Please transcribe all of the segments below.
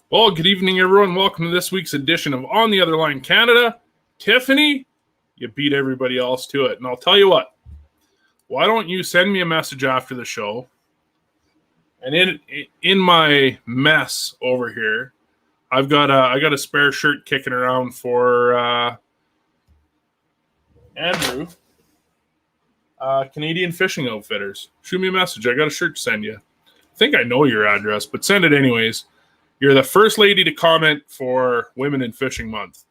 Well, good evening, everyone. Welcome to this week's edition of On the Other Line Canada. Tiffany, you beat everybody else to it. And I'll tell you what, why don't you send me a message after the show? And in my mess over here, I got a spare shirt kicking around for Andrew, Canadian Fishing Outfitters. Shoot me a message. I got a shirt to send you. I think I know your address, but send it anyways. You're the first lady to comment for Women in Fishing Month.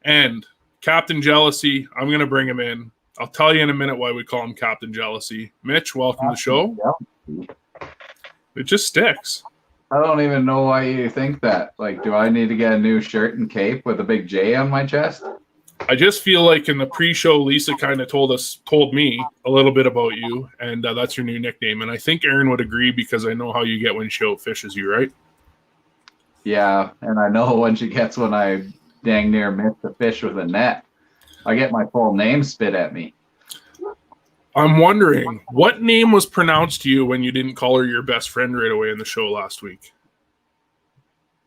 And Captain Jealousy, I'm going to bring him in. I'll tell you in a minute why we call him Captain Jealousy. Mitch, welcome to the show. It just sticks. I don't even know why you think that. Like, do I need to get a new shirt and cape with a big J on my chest? I just feel like in the pre-show, Lisa kind of told me a little bit about you, and that's your new nickname. And I think Aaron would agree because I know how you get when she outfishes you, right? Yeah, and I know when she gets when I dang near miss the fish with a net. I get my full name spit at me. I'm wondering, what name was pronounced to you when you didn't call her your best friend right away in the show last week?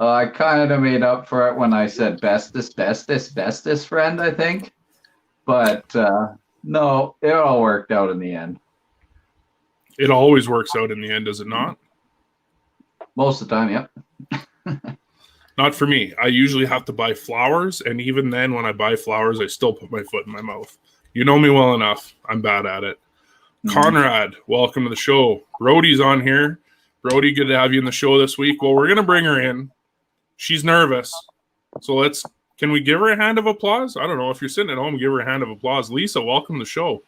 I kind of made up for it when I said bestest friend, I think. But no, it all worked out in the end. It always works out in the end, does it not? Most of the time, yep. Not for me. I usually have to buy flowers, and even then, when I buy flowers, I still put my foot in my mouth. You know me well enough. I'm bad at it. Mm-hmm. Conrad, welcome to the show. Brody's on here. Brody, good to have you in the show this week. Well, we're going to bring her in. She's nervous. So can we give her a hand of applause? I don't know. If you're sitting at home, give her a hand of applause. Lisa, welcome to the show.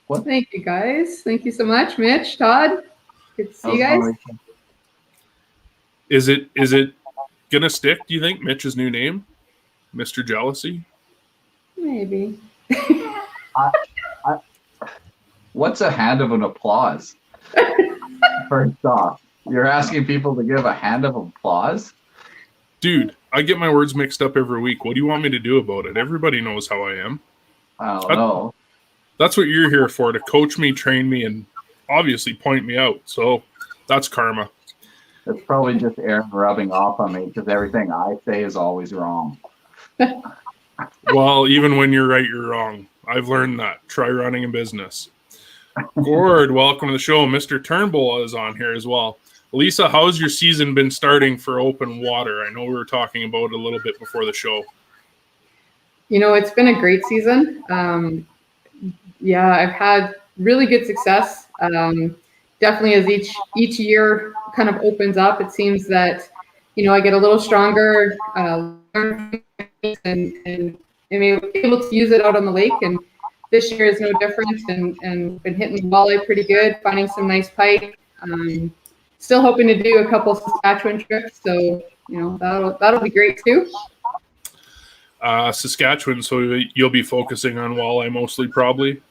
Well, thank you, guys. Thank you so much, Mitch, Todd. Good to see you guys. Is it gonna stick, do you think, Mitch's new name? Mr. Jealousy? Maybe. What's a hand of an applause? First off, you're asking people to give a hand of applause? Dude, I get my words mixed up every week. What do you want me to do about it? Everybody knows how I am. I don't know. That's what you're here for, to coach me, train me, and obviously point me out. So that's karma. It's probably just Aaron rubbing off on me because everything I say is always wrong. Well, even when you're right, you're wrong. I've learned that. Try running a business. Gord, welcome to the show. Mr. Turnbull is on here as well. Lisa, how's your season been starting for open water? I know we were talking about it a little bit before the show. You know, it's been a great season. Yeah, I've had really good success. Definitely as each year kind of opens up, it seems that, you know, I get a little stronger, and am able to use it out on the lake. And this year is no different, and been hitting the walleye pretty good, finding some nice pike. Still hoping to do a couple Saskatchewan trips, so you know that'll be great too. Saskatchewan, so you'll be focusing on walleye mostly, probably.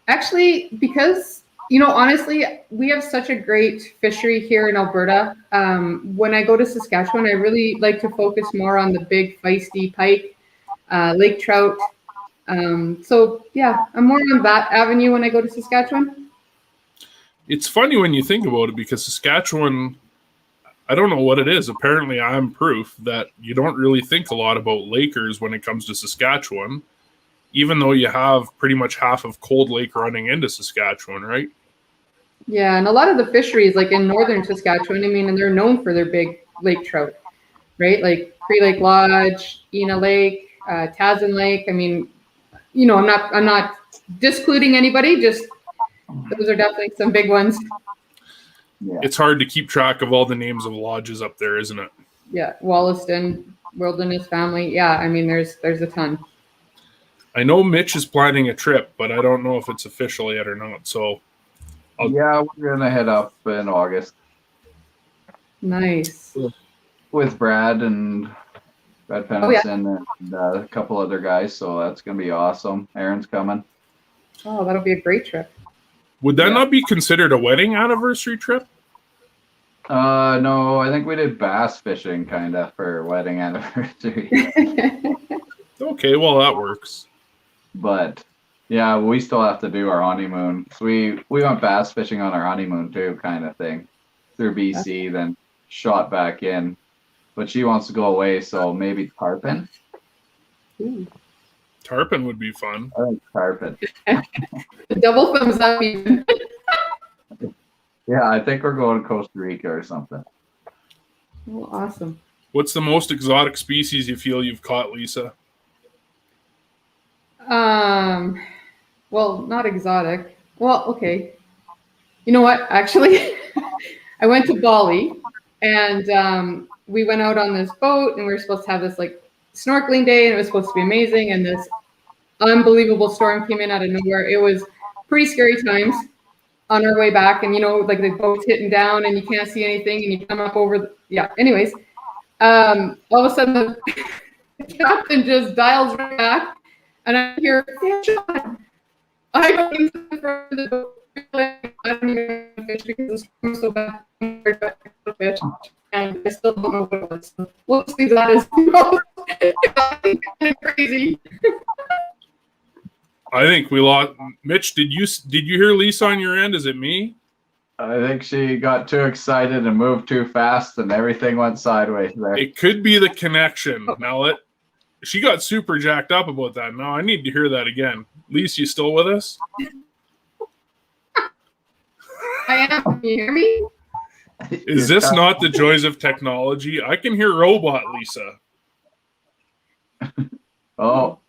Actually, because you know, honestly, we have such a great fishery here in Alberta. When I go to Saskatchewan, I really like to focus more on the big feisty pike, lake trout. So yeah, I'm more on that avenue when I go to Saskatchewan. It's funny when you think about it because Saskatchewan, I don't know what it is. Apparently, I'm proof that you don't really think a lot about Lakers when it comes to Saskatchewan, even though you have pretty much half of Cold Lake running into Saskatchewan, right? Yeah, and a lot of the fisheries, like in northern Saskatchewan, I mean, and they're known for their big lake trout, right? Like Cree Lake Lodge, Ena Lake, Tasman Lake. I mean, you know, I'm not discluding anybody, just those are definitely some big ones. Yeah. It's hard to keep track of all the names of lodges up there, isn't it? Yeah, Wollaston, Wilderness Family. Yeah, I mean, there's a ton. I know Mitch is planning a trip, but I don't know if it's official yet or not. So, yeah, we're gonna head up in August. Nice. With Brad Pennison and a couple other guys, so that's gonna be awesome. Aaron's coming. Oh, that'll be a great trip. Would that not be considered a wedding anniversary trip? No, I think we did bass fishing kind of for wedding anniversary. Okay, well that works. But yeah, we still have to do our honeymoon. So we went bass fishing on our honeymoon too, kind of thing, through BC, then shot back in. but she wants to go away, so maybe tarpon. Ooh. Tarpon would be fun. I think tarpon. The double thumbs up even. Yeah, I think we're going to Costa Rica or something. Oh, awesome. What's the most exotic species you feel you've caught, Lisa? Well, not exotic. Well, okay. You know what? Actually, I went to Bali and we went out on this boat and we were supposed to have this like snorkeling day and it was supposed to be amazing. And this unbelievable storm came in out of nowhere. It was pretty scary times on our way back. And, you know, like the boat's hitting down and you can't see anything and you come up over. Yeah. Anyways, all of a sudden the captain just dials right back and I hear, fish on. I go into the boat. I don't even fish because the storm was so bad. Fish, and I still don't know what it was. So we'll see that as kind of crazy. I think we lost. Mitch, did you hear Lisa on your end? Is it me? I think she got too excited and moved too fast, and everything went sideways there. It could be the connection. Now she got super jacked up about that. Now I need to hear that again. Lisa, you still with us? I am. Can you hear me? Is this not the joys of technology? I can hear robot Lisa. Oh,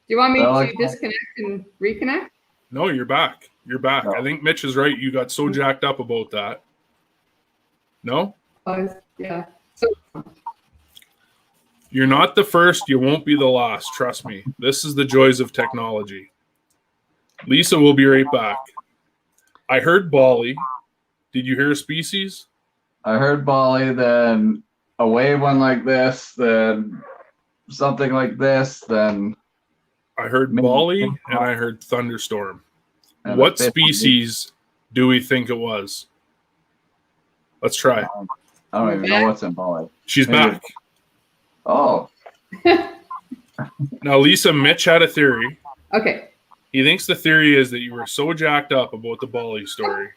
Do you want me Well, to disconnect and reconnect? No, you're back. You're back. No. I think Mitch is right. You got so jacked up about that. No? Yeah. So You're not the first. You won't be the last. Trust me. This is the joys of technology. Lisa will be right back. I heard Bali. Did you hear a species? I heard Bali, then a wave one like this, then something like this, then I heard Maybe. Bali and I heard thunderstorm. and a What fifth- species do we think it was? Let's try. I don't even know what's in Bali. She's Maybe. back. Oh, Now, Lisa, Mitch had a theory. okay. He thinks the theory is that you were so jacked up about the Bali story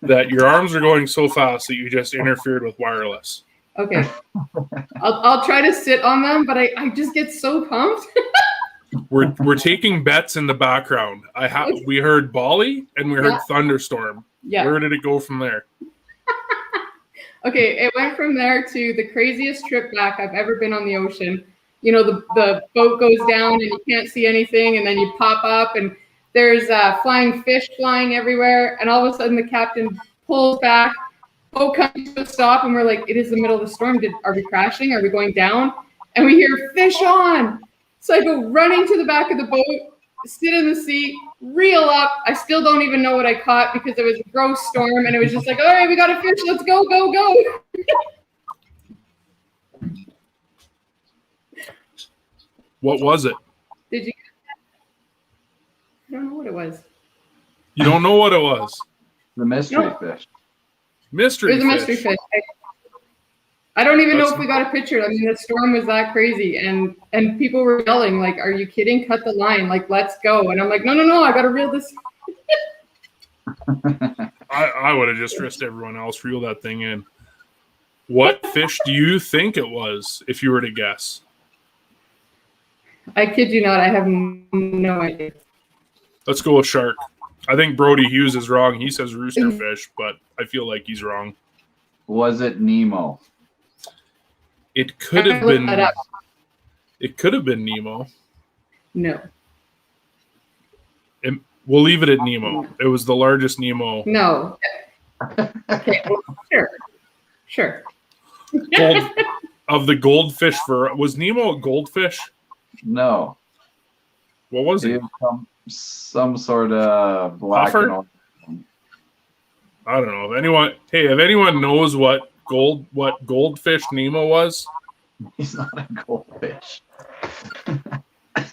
that your arms are going so fast that you just interfered with wireless. Okay. I'll try to sit on them, but I just get so pumped. We're taking bets in the background. We heard Bali and we heard Yeah. thunderstorm. Yeah. Where did it go from there? Okay, it went from there to the craziest trip back I've ever been on the ocean. You know, the boat goes down and you can't see anything, and then you pop up and there's flying fish flying everywhere, and all of a sudden the captain pulls back, boat comes to a stop, and we're like, it is the middle of the storm. Are we crashing? Are we going down? And we hear fish on. So I go running to the back of the boat, sit in the seat, reel up. I still don't even know what I caught because it was a gross storm, and it was just like, all right, we got a fish. Let's go, go, go. What was it? Did you? I don't know what it was. You don't know what it was. the mystery No. fish. Mystery It was a mystery fish. fish. I don't even know That's- if we got a picture. I mean, the storm was that crazy, and people were yelling like, "Are you kidding? Cut the line! Like, let's go!" And I'm like, "No, no, no! I got to reel this." I would have just risked everyone else, reel that thing in. What fish do you think it was, if you were to guess? I kid you not. I have no idea. Let's go with shark. I think Brody Hughes is wrong. He says rooster fish, but I feel like he's wrong. Was it Nemo? It could have I looked been. that up. It could have been Nemo. No, We'll leave it at Nemo. It was the largest Nemo. no. Okay, well, sure. Gold, of the goldfish was Nemo a goldfish? No. What was He it? was some sort of black Puffer? and orange. I don't know. If anyone knows what goldfish Nemo was, He's not a goldfish.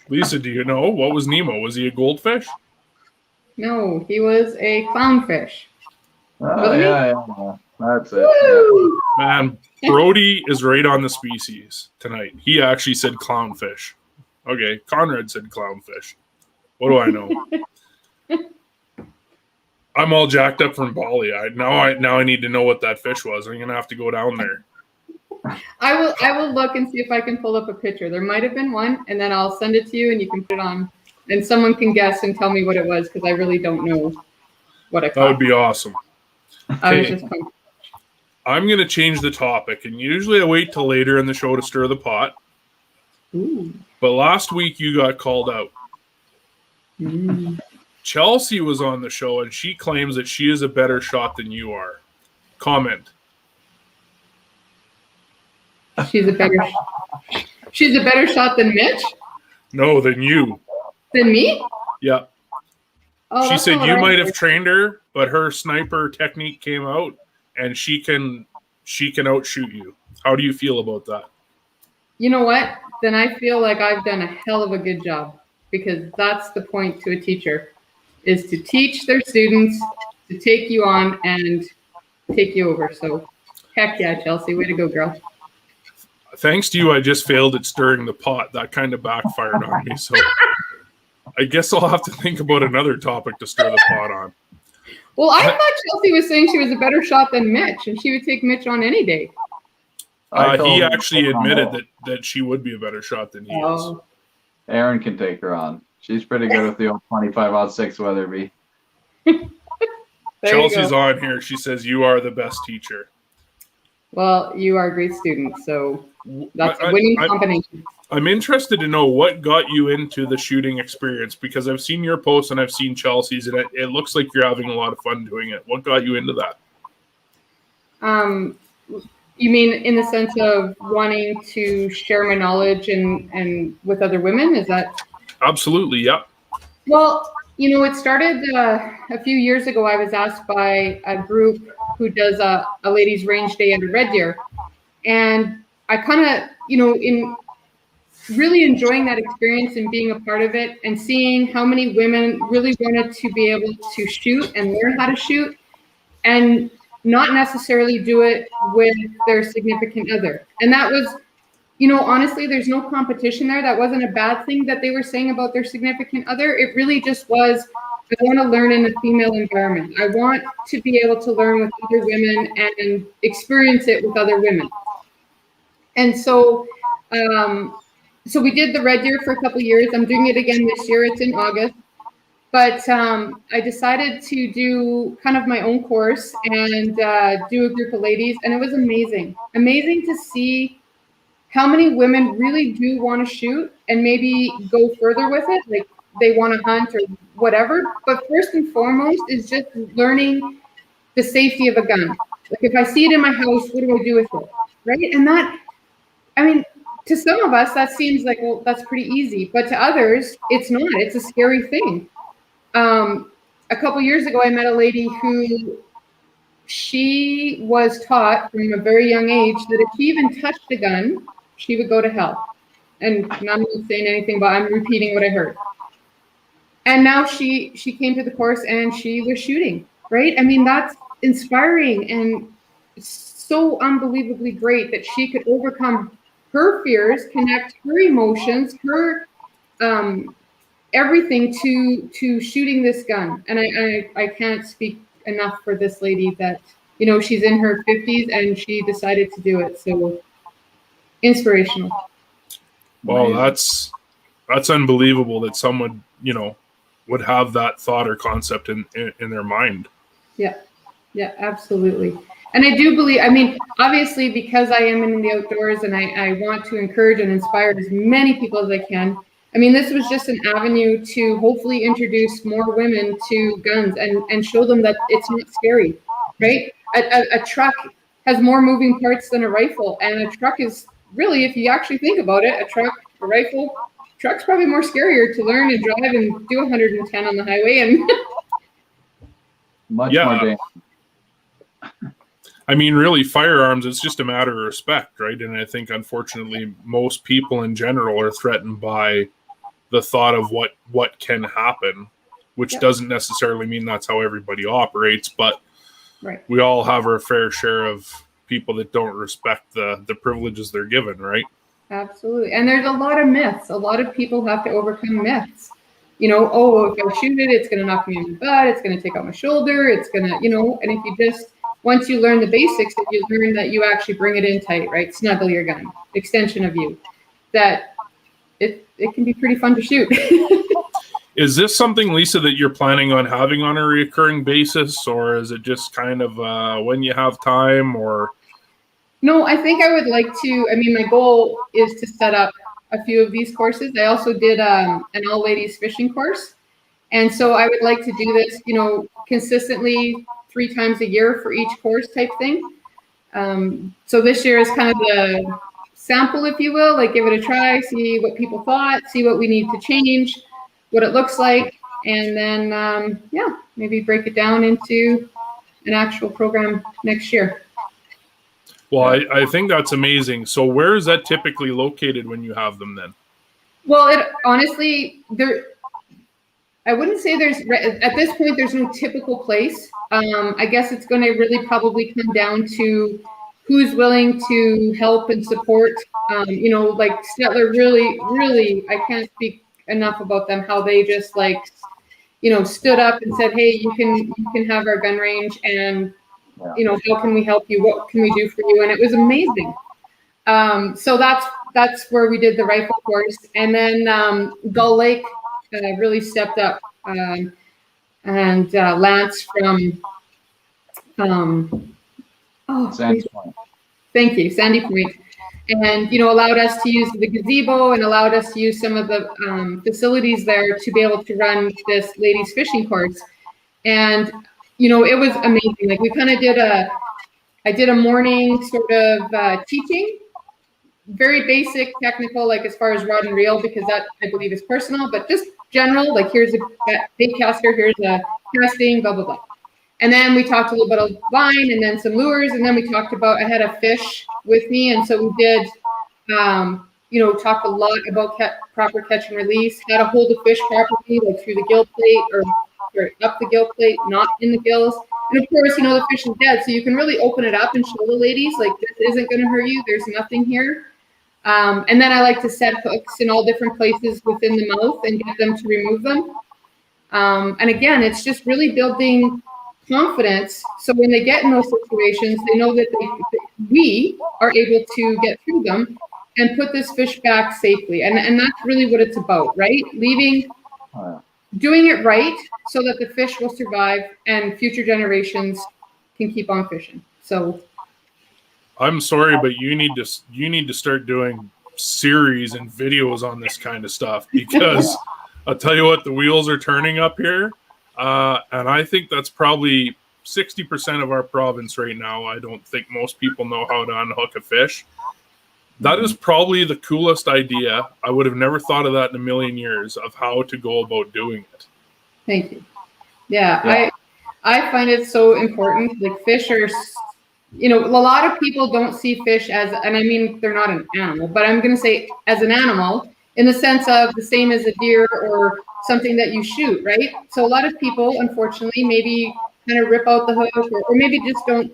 Lisa, do you know what was Nemo? Was he a goldfish? No, he was a clownfish. Oh, Really? yeah. That's it. Woo! Man, Brody is right on the species tonight. He actually said clownfish. Okay, Conrad said clownfish. What do I know? I'm all jacked up from Bali. Now I need to know what that fish was. I'm gonna have to go down there. I will look and see if I can pull up a picture. There might have been one, and then I'll send it to you, and you can put it on, and someone can guess and tell me what it was, because I really don't know what I That would caught. be awesome. I was Okay. just I'm going to change the topic, and usually I wait till later in the show to stir the pot. ooh. But last week you got called out. Mm. Chelsea was on the show, and she claims that she is a better shot than you are. Comment. She's a better shot than Mitch? No, than you. Than me? Yeah. Oh, She that's said not what you I might have heard. trained her, but her sniper technique came out, and she can outshoot you. How do you feel about that? You know what? Then I feel like I've done a hell of a good job, because that's the point to a teacher, is to teach their students to take you on and take you over. So heck yeah, Chelsea, way to go, girl. Thanks to you, I just failed at stirring the pot. That kind of backfired on me. So I guess I'll have to think about another topic to stir the pot on. Well, I thought Chelsea was saying she was a better shot than Mitch, and she would take Mitch on any day. He actually admitted that she would be a better shot than he is. Oh, Aaron can take her on. She's pretty good with the old 25-6 Weatherby. there you Chelsea's go. on here. She says you are the best teacher. Well, you are a great student, so that's a winning combination. I'm interested to know what got you into the shooting experience, because I've seen your posts and I've seen Chelsea's, and it looks like you're having a lot of fun doing it. What got you into that? You mean in the sense of wanting to share my knowledge and with other women? Is that? Absolutely, yeah. Well, it started a few years ago. I was asked by a group who does a ladies' range day under Red Deer, and I kind of, in really enjoying that experience and being a part of it, and seeing how many women really wanted to be able to shoot and learn how to shoot, and not necessarily do it with their significant other. And that was, honestly, there's no competition there. That wasn't a bad thing that they were saying about their significant other. It really just was, I want to learn in a female environment. I want to be able to learn with other women and experience it with other women. And so, so we did the Red Deer for a couple of years. I'm doing it again this year. It's in August. But I decided to do kind of my own course and do a group of ladies. And it was amazing. Amazing to see how many women really do want to shoot and maybe go further with it. Like they want to hunt or whatever. But first and foremost is just learning the safety of a gun. Like if I see it in my house, what do I do with it? Right? And that, I mean, to some of us, that seems like, well, that's pretty easy. But to others, it's not. It's a scary thing. A couple years ago, I met a lady who she was taught from a very young age that if she even touched a gun, she would go to hell. And I'm not saying anything, but I'm repeating what I heard. And now she came to the course and she was shooting, right? I mean, that's inspiring and so unbelievably great that she could overcome her fears, connect her emotions, her everything to shooting this gun. And I can't speak enough for this lady that, she's in her 50s and she decided to do it. So inspirational. Well, that's unbelievable that someone, would have that thought or concept in their mind. Yeah, absolutely. And I do believe, obviously, because I am in the outdoors and I want to encourage and inspire as many people as I can. This was just an avenue to hopefully introduce more women to guns and show them that it's not scary, right? A truck has more moving parts than a rifle, and a truck is really, if you actually think about it, a rifle, truck's probably more scarier to learn and drive and do 110 on the highway and much more dangerous. Really, firearms, it's just a matter of respect, right? And I think, unfortunately, most people in general are threatened by the thought of what can happen, which doesn't necessarily mean that's how everybody operates, but right. We all have our fair share of people that don't respect the privileges they're given, right? Absolutely. And there's a lot of myths. A lot of people have to overcome myths. If I shoot it, it's going to knock me in the butt. It's going to take out my shoulder. It's going to, and if you just once you learn the basics, that you learn that you actually bring it in tight, right? Snuggle your gun, extension of you, that it can be pretty fun to shoot. Is this something, Lisa, that you're planning on having on a recurring basis, or is it just kind of when you have time? Or No, I think I would like to. I mean, my goal is to set up a few of these courses. I also did an all ladies fishing course, and so I would like to do this, consistently 3 times a year for each course type thing. So this year is kind of the sample, if you will, like give it a try, see what people thought, see what we need to change, what it looks like, and then maybe break it down into an actual program next year. well, I think that's amazing. So where is that typically located when you have them then? Well, it honestly, I wouldn't say at this point, there's no typical place. I guess it's going to really probably come down to who's willing to help and support. Like Stetler, really, I can't speak enough about them, how they just stood up and said, hey, you can have our gun range, and how can we help you? What can we do for you? And it was amazing. So that's where we did the rifle course. And then Gull Lake really stepped up. And Lance from Sandy Point. Thank you, Sandy Point. And, allowed us to use the gazebo and allowed us to use some of the facilities there to be able to run this ladies fishing course. And, it was amazing. Like we kind of I did a morning sort of teaching, very basic technical, like as far as rod and reel, because that I believe is personal, but just general, like here's a bait caster, here's a casting, blah, blah, blah. And then we talked a little bit of line and then some lures. And then we talked about, I had a fish with me. And so we did, talked a lot about proper catch and release, how to hold the fish properly, like through the gill plate or up the gill plate, not in the gills. And of course, the fish is dead. So you can really open it up and show the ladies, like, this isn't going to hurt you. There's nothing here. And then I like to set hooks in all different places within the mouth and get them to remove them. And again, it's just really building confidence. So when they get in those situations, they know that we are able to get through them and put this fish back safely. And that's really what it's about, right? Doing it right so that the fish will survive and future generations can keep on fishing. So I'm sorry, but you need to start doing series and videos on this kind of stuff, because I'll tell you what, the wheels are turning up here. And I think that's probably 60% of our province right now. I don't think most people know how to unhook a fish. That is probably the coolest idea. I would have never thought of that in a million years, of how to go about doing it. Thank you. Yeah. I find it so important. Like fish are, a lot of people don't see fish as, and I mean, they're not an animal, but I'm going to say as an animal in the sense of the same as a deer or something that you shoot, right? So a lot of people, unfortunately, maybe kind of rip out the hook or maybe just don't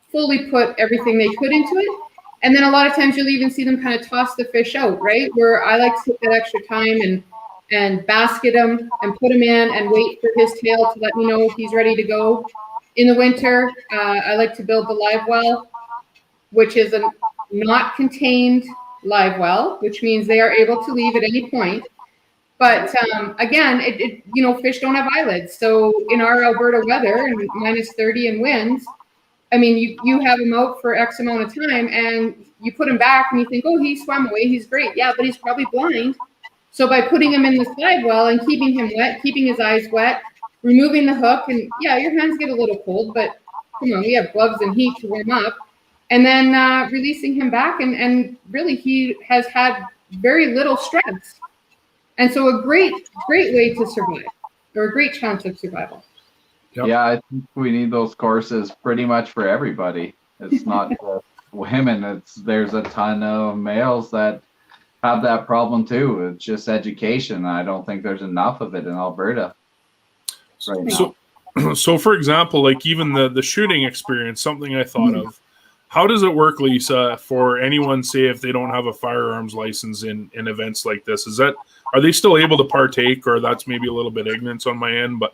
fully put everything they could into it. And then a lot of times you'll even see them kind of toss the fish out, right? Where I like to take that extra time and basket him and put him in and wait for his tail to let me know he's ready to go. In the winter, I like to build the live well, which is a not contained live well, which means they are able to leave at any point. But again, fish don't have eyelids. So in our Alberta weather and minus 30 and winds, I mean, you have him out for X amount of time and you put him back and you think, oh, he swam away. He's great. Yeah, but he's probably blind. So by putting him in this live well and keeping him wet, keeping his eyes wet, removing the hook, and yeah, your hands get a little cold, but come on, we have gloves and heat to warm up. And then releasing him back, and really he has had very little stress. And so a great way to survive, or a great chance of survival. Yep. Yeah, I think we need those courses pretty much for everybody. It's not just women. There's a ton of males that have that problem too. It's just education. I don't think there's enough of it in Alberta right now. So for example, like even the shooting experience, something I thought of. How does it work, Lisa, for anyone, say, if they don't have a firearms license in events like this? Is that Are they still able to partake, or that's maybe a little bit ignorance on my end? But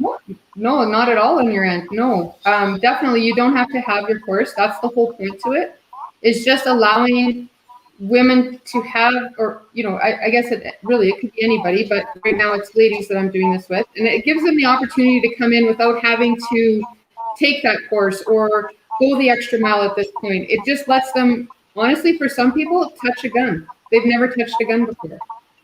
No, not at all on your end. No, definitely you don't have to have your course. That's the whole point to it. It's just allowing women to have, or I guess it could be anybody, but right now it's ladies that I'm doing this with, and it gives them the opportunity to come in without having to take that course or go the extra mile at this point. It just lets them, honestly, for some people, touch a gun. They've never touched a gun before,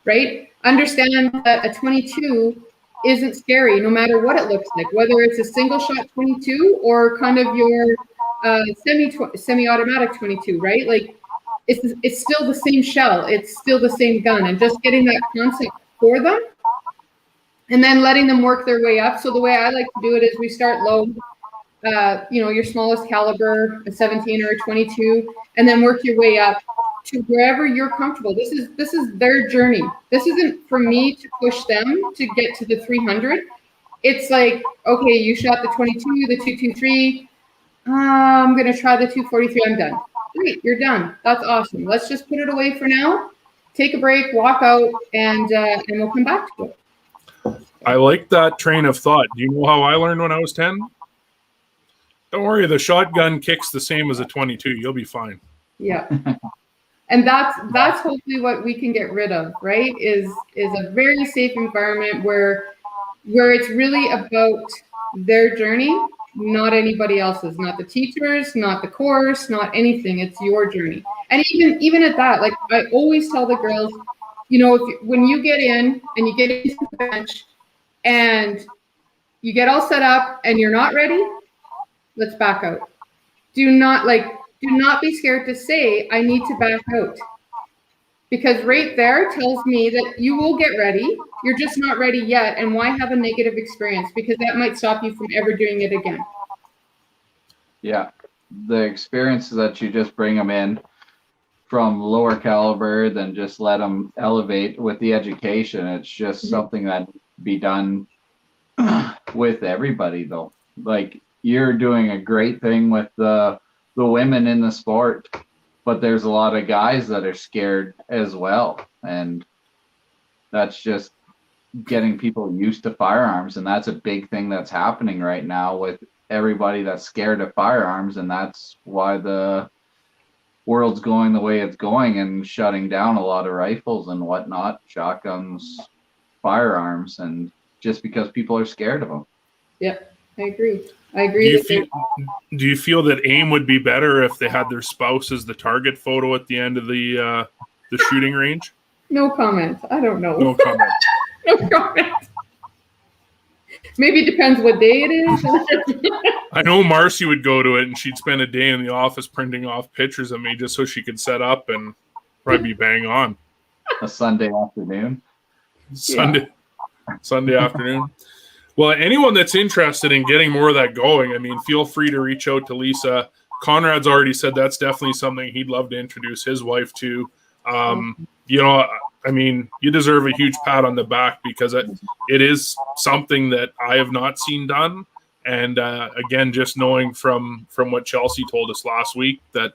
right? Understand that a 22 isn't scary no matter what it looks like, whether it's a single shot 22 or kind of your semi-automatic 22, right? Like it's still the same shell, it's still the same gun, and just getting that concept for them and then letting them work their way up. So the way I like to do it is we start low, your smallest caliber, a 17 or a 22, and then work your way up to wherever you're comfortable. This is their journey. This isn't for me to push them to get to the 300. It's like, okay, you shot the 22, the 223. I'm going to try the 243. I'm done. Great, you're done. That's awesome. Let's just put it away for now. Take a break, walk out, and we'll come back to it. I like that train of thought. Do you know how I learned when I was 10? Don't worry, the shotgun kicks the same as a 22. You'll be fine. Yeah. And that's hopefully what we can get rid of, right? Is a very safe environment where it's really about their journey, not anybody else's, not the teachers, not the course, not anything. It's your journey. And even at that, like I always tell the girls, when you get in and you get into the bench and you get all set up and you're not ready, let's back out. Do not be scared to say, I need to back out. Because right there tells me that you will get ready. You're just not ready yet. And why have a negative experience? Because that might stop you from ever doing it again. Yeah. The experience is that you just bring them in from lower caliber, then just let them elevate with the education. It's just something that be done with everybody, though. Like, you're doing a great thing with the women in the sport, but there's a lot of guys that are scared as well, and that's just getting people used to firearms. And that's a big thing that's happening right now with everybody that's scared of firearms, and that's why the world's going the way it's going and shutting down a lot of rifles and whatnot, shotguns, firearms, and just because people are scared of them. Yep, I agree. Do you feel that AIM would be better if they had their spouse as the target photo at the end of the shooting range? No comment. I don't know. No comment. No comment. Maybe it depends what day it is. I know Marcy would go to it and she'd spend a day in the office printing off pictures of me just so she could set up and probably be bang on. A Sunday afternoon. Sunday afternoon. Well, anyone that's interested in getting more of that going, I mean, feel free to reach out to Lisa. Conrad's already said that's definitely something he'd love to introduce his wife to. I mean, you deserve a huge pat on the back because it is something that I have not seen done. And again, just knowing from what Chelsea told us last week that,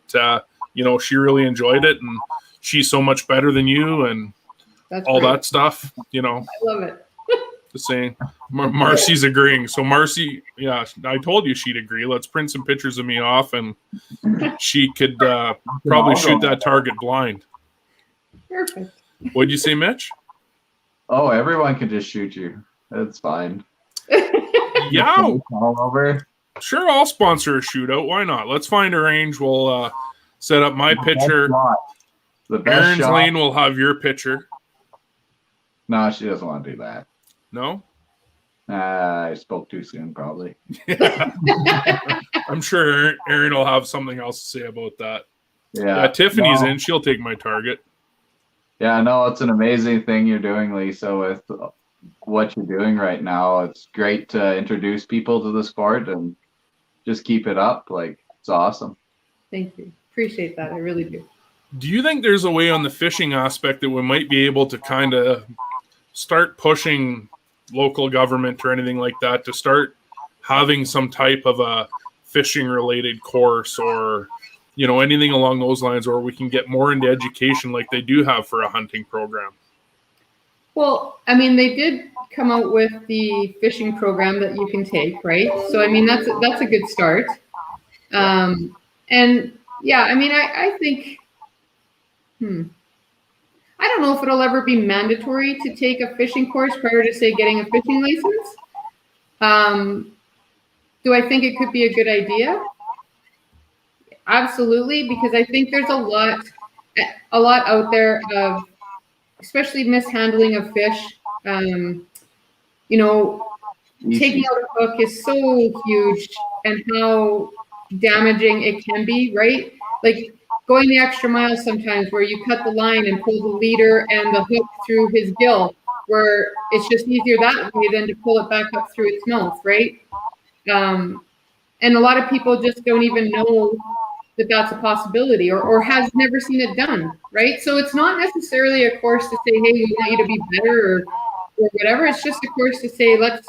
she really enjoyed it and she's so much better than you and that's all great. That stuff, I love it. Just saying. Marcy's agreeing. So Marcy, yeah, I told you she'd agree. Let's print some pictures of me off and she could probably shoot that target blind. Perfect. What'd you say, Mitch? Oh, everyone can just shoot you. That's fine. Yeah. All over. Sure, I'll sponsor a shootout. Why not? Let's find a range. We'll set up my picture. The best Aaron's shot. lane will have your picture. No, she doesn't want to do that. No? I spoke too soon, probably. I'm sure Aaron will have something else to say about that. Yeah. Tiffany's in. She'll take my target. Yeah, no, it's an amazing thing you're doing, Lisa, with what you're doing right now. It's great to introduce people to the sport and just keep it up. Like, it's awesome. Thank you. Appreciate that. I really do. Do you think there's a way on the fishing aspect that we might be able to kind of start pushing local government or anything like that to start having some type of a fishing related course or, anything along those lines, or we can get more into education like they do have for a hunting program? Well, I mean, they did come out with the fishing program that you can take, right? So, I mean, that's a good start. And yeah, I mean, I think, I don't know if it'll ever be mandatory to take a fishing course prior to, say, getting a fishing license. Do I think it could be a good idea? Absolutely, because I think there's a lot out there of, especially mishandling of fish. You know, taking out a hook is so huge, and how damaging it can be, right? Like going the extra mile sometimes where you cut the line and pull the leader and the hook through his gill, where it's just easier that way than to pull it back up through its mouth, right? And a lot of people just don't even know that that's a possibility, or has never seen it done, right? So it's not necessarily a course to say, hey, we want you to be better, or whatever. It's just a course to say, let's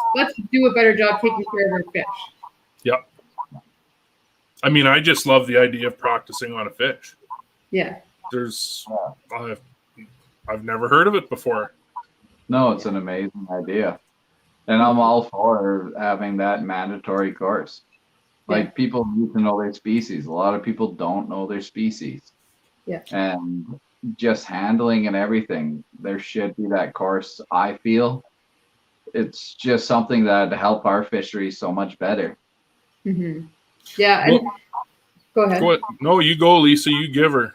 do a better job taking care of our fish. Yep. I mean, I just love the idea of practicing on a fish. Yeah. I've never heard of it before. No, it's an amazing idea. And I'm all for having that mandatory course. Like, people need to know their species. A lot of people don't know their species. Yeah. And just handling and everything, there should be that course, I feel. It's just something that help our fishery so much better. Mm-hmm. Yeah. And go ahead. No, you go, Lisa. You give her.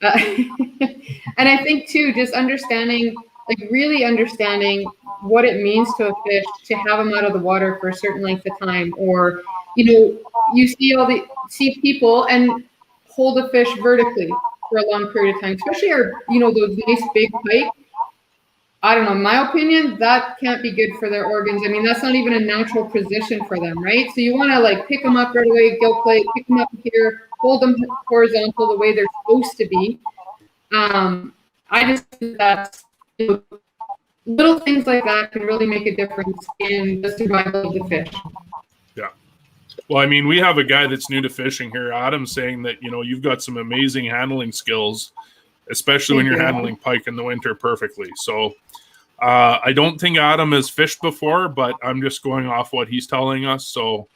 And I think too, just understanding, like really understanding what it means to a fish to have them out of the water for a certain length of time, or you see people and hold a fish vertically for a long period of time, especially those nice big pike. I don't know, in my opinion, that can't be good for their organs. I mean, that's not even a natural position for them, right? So you want to like pick them up right away, gill plate, pick them up here, hold them horizontal the way they're supposed to be. I just think that little things like that can really make a difference in the survival of the fish. Yeah. Well, I mean, we have a guy that's new to fishing here, Adam, saying that, you've got some amazing handling skills, especially when you're handling pike in the winter perfectly. So I don't think Adam has fished before, but I'm just going off what he's telling us. So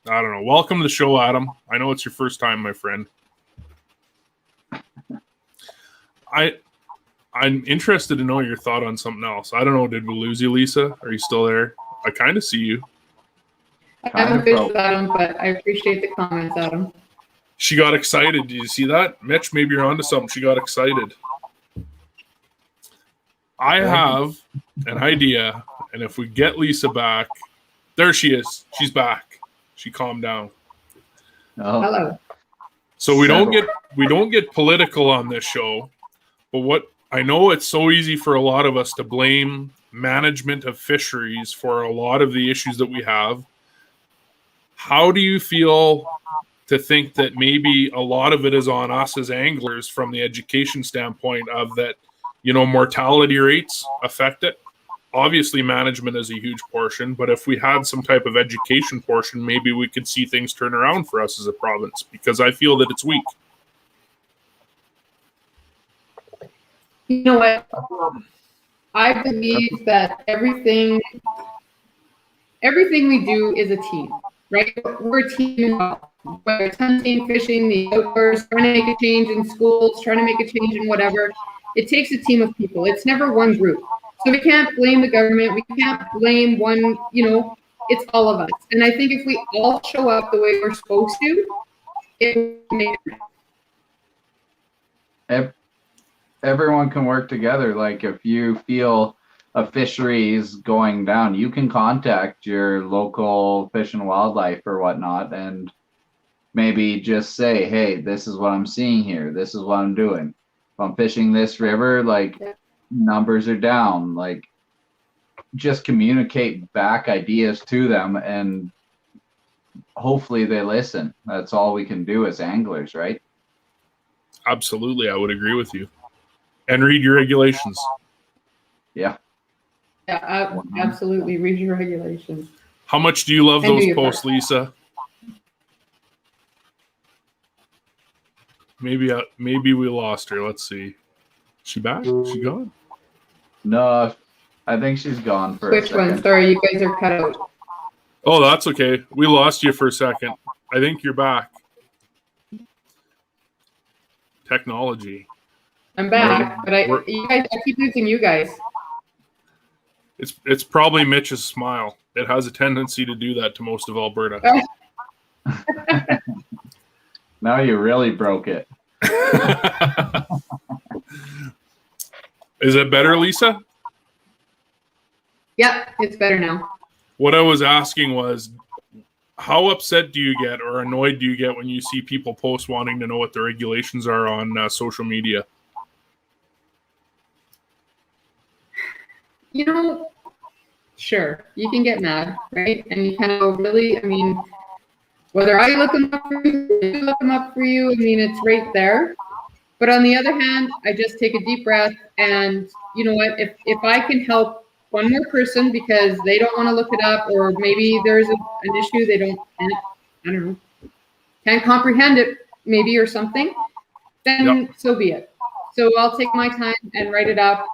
I don't know. Welcome to the show, Adam. I know it's your first time, my friend. I'm interested to know your thought on something else. I don't know. Did we lose you, Lisa? Are you still there? I kind of see you. I haven't fished with Adam, but I appreciate the comments, Adam. She got excited. Did you see that? Mitch, maybe you're onto something. She got excited. I have an idea, and if we get Lisa back, there she is. She's back. She calmed down. Oh. Hello. So we don't get political on this show, but what I know, it's so easy for a lot of us to blame management of fisheries for a lot of the issues that we have. How do you feel to think that maybe a lot of it is on us as anglers from the education standpoint of that, mortality rates affect it? Obviously, management is a huge portion, but if we had some type of education portion, maybe we could see things turn around for us as a province, because I feel that it's weak. You know what? I believe that everything we do is a team, right? We're a team, whether it's hunting, fishing, the outdoors, trying to make a change in schools, trying to make a change in whatever. It takes a team of people. It's never one group. So we can't blame the government. We can't blame one, it's all of us. And I think if we all show up the way we're supposed to, it will make everyone can work together. Like, if you feel a fishery is going down, you can contact your local Fish and Wildlife or whatnot, and maybe just say, hey, this is what I'm seeing here. This is what I'm doing. If I'm fishing this river, like, numbers are down. Like, just communicate back ideas to them, and hopefully they listen. That's all we can do as anglers, right? Absolutely, I would agree with you. And read your regulations. Yeah. Yeah, absolutely. Read your regulations. How much do you love those posts, Lisa? Maybe we lost her. Let's see. She back? She gone? No, I think she's gone for a Which one? second. Sorry, you guys are cut out. Oh, that's okay. We lost you for a second. I think you're back. Technology. I'm back, but I keep losing you guys. It's probably Mitch's smile. It has a tendency to do that to most of Alberta. Now you really broke it. Is it better, Lisa? Yeah, it's better now. What I was asking was, how upset do you get or annoyed do you get when you see people post wanting to know what the regulations are on social media? You know, sure, you can get mad, right? And you kind of go, really, I mean, whether I look them up for you, or you look them up for you, I mean, it's right there. But on the other hand, I just take a deep breath, and you know what? If I can help one more person because they don't want to look it up, or maybe there's an issue they can't comprehend it, maybe, or something, then so be it. So I'll take my time and write it up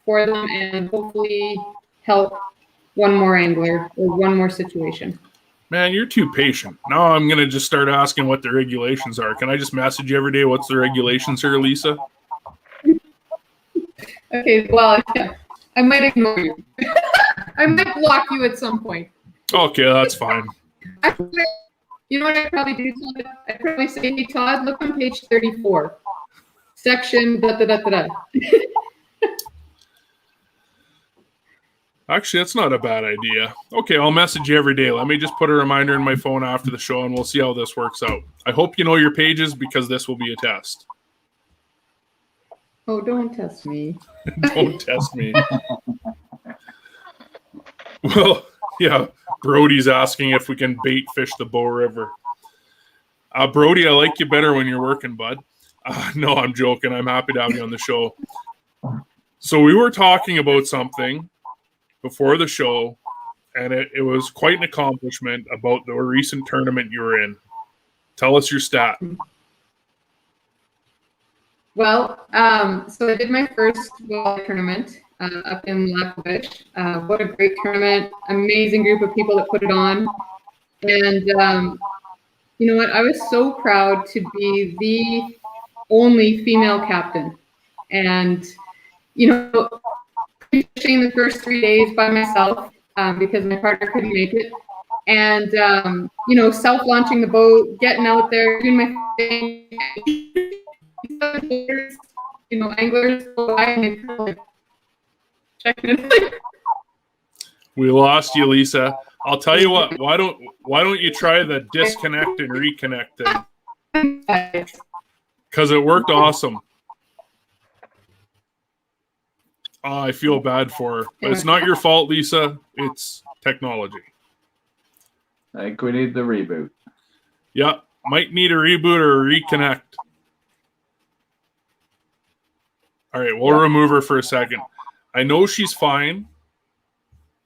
for them, and hopefully help one more angler or one more situation. Man, you're too patient. Now I'm going to just start asking what the regulations are. Can I just message you every day what's the regulations here, Lisa? Okay, well, yeah, I might ignore you. I might block you at some point. Okay, that's fine. You know what I'd probably do, Todd? I'd probably say, hey, Todd, look on page 34. Section da-da-da-da-da. Actually, that's not a bad idea. Okay, I'll message you every day. Let me just put a reminder in my phone after the show, and we'll see how this works out. I hope you know your pages because this will be a test. Oh, don't test me. Don't test me. Well, yeah, Brody's asking if we can bait fish the Bow River. Brody, I like you better when you're working, bud. No, I'm joking. I'm happy to have you on the show. So we were talking about something before the show, and it was quite an accomplishment about the recent tournament you were in. Tell us your stat. Well, so I did my first walleye tournament up in Lakovich. What a great tournament. Amazing group of people that put it on. And you know what? I was so proud to be the only female captain. And, you know, fishing the first 3 days by myself because my partner couldn't make it. And, you know, self-launching the boat, getting out there, doing my thing. You know, anglers go by and they're checking it. We lost you, Lisa. I'll tell you what. Why don't you try the disconnect and reconnect thing? Because it worked awesome. Oh, I feel bad for her. But it's not your fault, Lisa. It's technology. I think we need the reboot. Yeah, might need a reboot or a reconnect. All right, we'll remove her for a second. I know she's fine.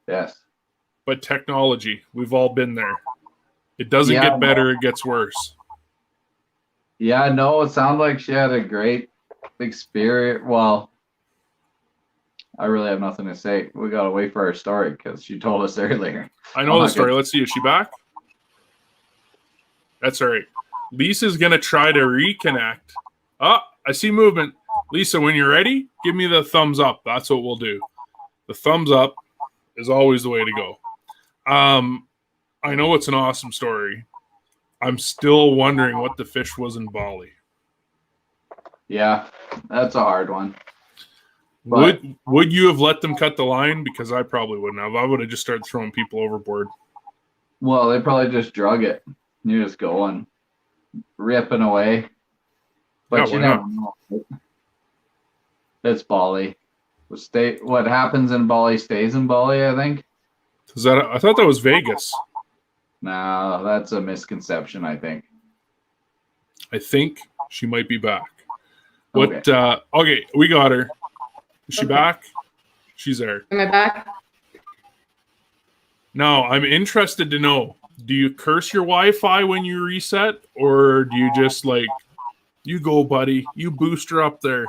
Yes. But technology, we've all been there. It doesn't get better, it gets worse. Yeah, no, it sounded like she had a great experience. Well, I really have nothing to say. We got to wait for her story because she told us earlier. I know the story. Let's see. Is she back? That's all right. Lisa's going to try to reconnect. Oh, I see movement. Lisa, when you're ready, give me the thumbs up. That's what we'll do. The thumbs up is always the way to go. I know it's an awesome story. I'm still wondering what the fish was in Bali. Yeah, that's a hard one. But would you have let them cut the line? Because I probably wouldn't have. I would have just started throwing people overboard. Well, they probably just drug it. You're just going, ripping away. But yeah, you never know. It's Bali. What happens in Bali stays in Bali, I think. I thought that was Vegas. No, that's a misconception, I think. I think she might be back. What? Okay, we got her. Is she back? She's there. Am I back? Now, I'm interested to know, do you curse your Wi-Fi when you reset? Or do you just you go, buddy, you boost her up there?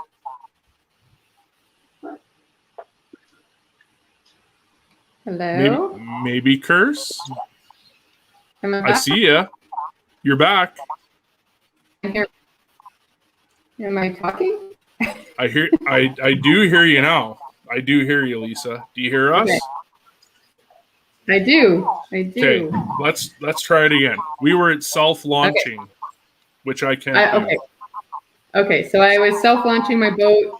Hello. Maybe curse. Am I I see ya. You're back. here? Am I talking? I do hear you now. I do hear you, Lisa. Do you hear us? Okay. I do. Okay, let's try it again. We were at self-launching, which I can't do. Okay, so I was self-launching my boat.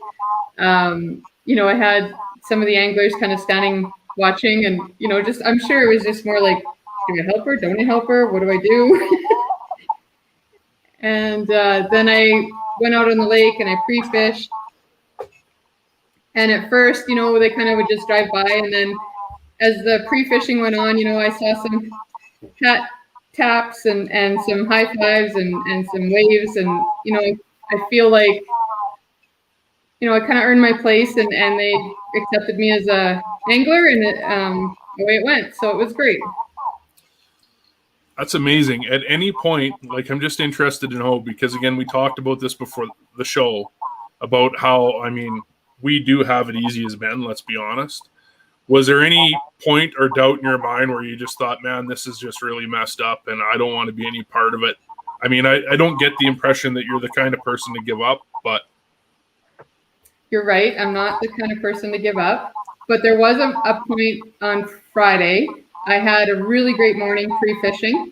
I had some of the anglers kind of standing watching, and just I'm sure it was just more like, do I help her? Don't I help her? What do I do? And then I went out on the lake and I pre-fished. And at first, they kind of would just drive by, and then as the pre-fishing went on, I saw some hat taps and some high fives and some waves, and I feel like I kind of earned my place, and they accepted me as a angler, and away it went. So it was great. That's amazing. At any point, like, I'm just interested to know, because again, we talked about this before the show about how, we do have it easy as men, let's be honest. Was there any point or doubt in your mind where you just thought, man, this is just really messed up and I don't want to be any part of it? I don't get the impression that you're the kind of person to give up, but. You're right. I'm not the kind of person to give up. But there was a point on Friday. I had a really great morning pre-fishing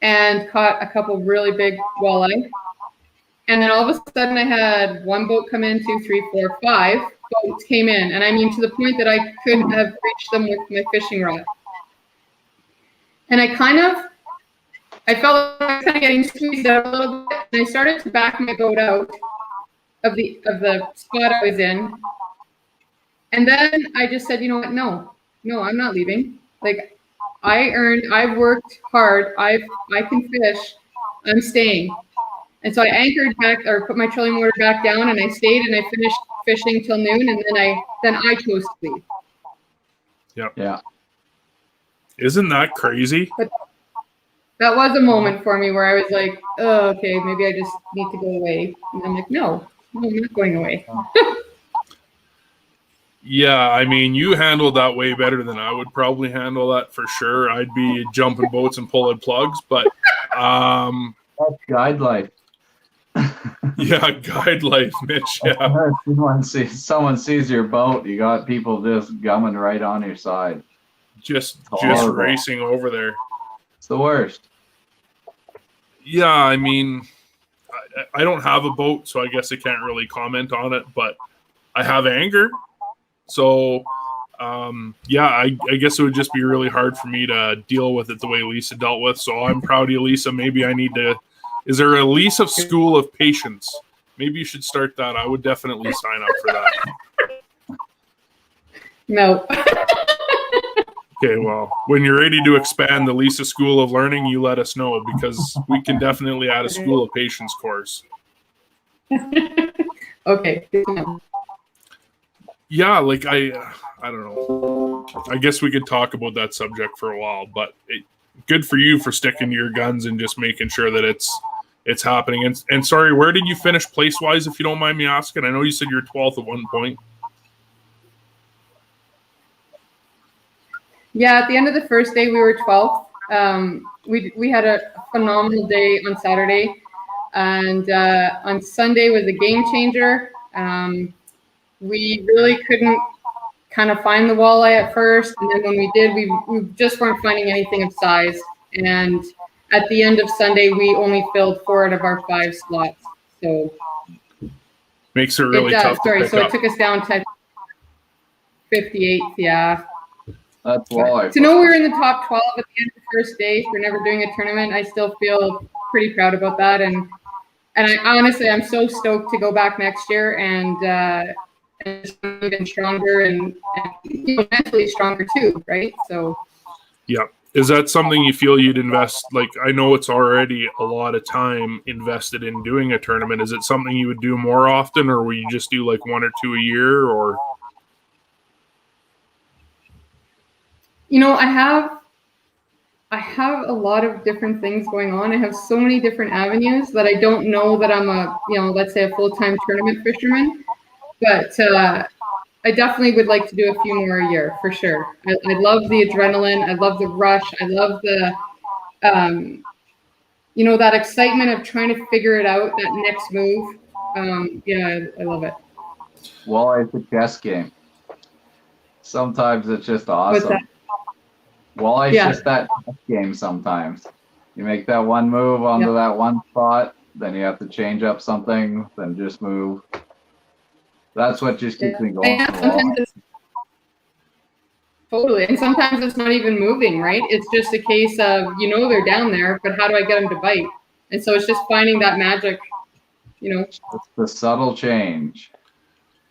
and caught a couple really big walleye. And then all of a sudden I had one boat come in, 2, 3, 4, 5 boats came in. And to the point that I couldn't have reached them with my fishing rod. And I felt like I was kind of getting squeezed out a little bit. And I started to back my boat out of the spot I was in. And then I just said, you know what? No, I'm not leaving. Like, I've worked hard. I can fish. I'm staying. And so I anchored back, or put my trolling motor back down, and I stayed, and I finished fishing till noon, and then I chose to leave. Yep. Yeah. Isn't that crazy? But that was a moment for me where I was like, oh, okay, maybe I just need to go away. And I'm like, no, I'm not going away. Yeah, you handled that way better than I would probably handle that for sure. I'd be jumping boats and pulling plugs, but that's guide life. Yeah, guide life, Mitch. Yeah. Someone sees your boat, you got people just gumming right on your side. Just racing over there. It's the worst. Yeah, I don't have a boat, so I guess I can't really comment on it, but I have anger. So, I guess it would just be really hard for me to deal with it the way Lisa dealt with. So I'm proud of you, Lisa. Maybe I need to. Is there a Lisa School of Patience? Maybe you should start that. I would definitely sign up for that. No. Okay, well, when you're ready to expand the Lisa School of Learning, you let us know, because we can definitely add a School of Patience course. Okay. Yeah, like I don't know. I guess we could talk about that subject for a while, but good for you for sticking to your guns and just making sure that it's happening. And sorry, where did you finish place-wise, if you don't mind me asking? I know you said you're 12th at one point. Yeah, at the end of the first day, we were 12th. We had a phenomenal day on Saturday, and on Sunday was a game changer. We really couldn't kind of find the walleye at first, and then when we did, we just weren't finding anything of size. And at the end of Sunday, we only filled 4 out of our 5 slots. So makes it really tough. So it took us down to 58th. Yeah. That's walleye. To know we were in the top 12 at the end of the first day for never doing a tournament, I still feel pretty proud about that. And I honestly, I'm so stoked to go back next year and even stronger and mentally stronger too, right? So. Yeah. Is that something you feel you'd invest? Like, I know it's already a lot of time invested in doing a tournament. Is it something you would do more often, or will you just do like 1 or 2 a year, or? I have a lot of different things going on. I have so many different avenues that I don't know that I'm let's say a full-time tournament fisherman. But I definitely would like to do a few more a year for sure. I love the adrenaline. I love the rush. I love the, that excitement of trying to figure it out, that next move. I love it. Walleye the chess game. Sometimes it's just What's that? awesome. Walleye's Yeah. just that chess game sometimes. You make that one move onto that one spot, then you have to change up something, then just move. That's what just keeps me going. Totally. And sometimes it's not even moving, right? It's just a case of, they're down there, but how do I get them to bite? And so it's just finding that magic, It's the subtle change.